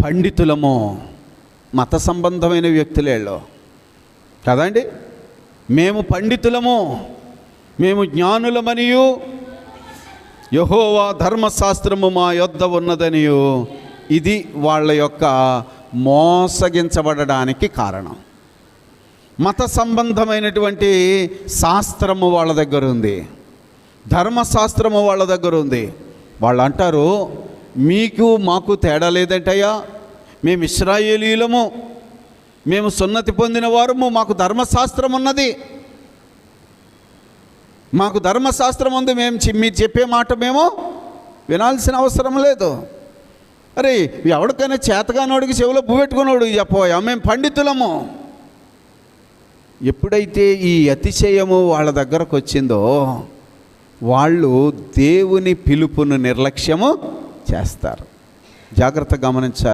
పండితులము. మత సంబంధమైన వ్యక్తులేళ్ళు కదండి. మేము పండితులము, మేము జ్ఞానులమనియు, యెహోవా ధర్మశాస్త్రము మా యొద్ద ఉన్నదనియు. ఇది వాళ్ళ యొక్క మోసగించబడడానికి కారణం. మత సంబంధమైనటువంటి శాస్త్రము వాళ్ళ దగ్గర ఉంది, ధర్మశాస్త్రము వాళ్ళ దగ్గర ఉంది. వాళ్ళు అంటారు, మీకు మాకు తేడా లేదంటయ్యా, మేము ఇశ్రాయేలీయులము, మేము సున్నతి పొందిన వారము, మాకు ధర్మశాస్త్రం ఉన్నది, మాకు ధర్మశాస్త్రం ఉంది, మీరు చెప్పే మాట మేము వినాల్సిన అవసరం లేదు. అరే, ఎవరికైనా చేతగానోడికి చెవిలో పువ్వెట్టుకున్నాడు చెప్పబోయా, మేము పండితులము. ఎప్పుడైతే ఈ అతిశయము వాళ్ళ దగ్గరకు వచ్చిందో వాళ్ళు దేవుని పిలుపును నిర్లక్ష్యము చేస్తారు. జాగ్రత్తగా గమనించాలి.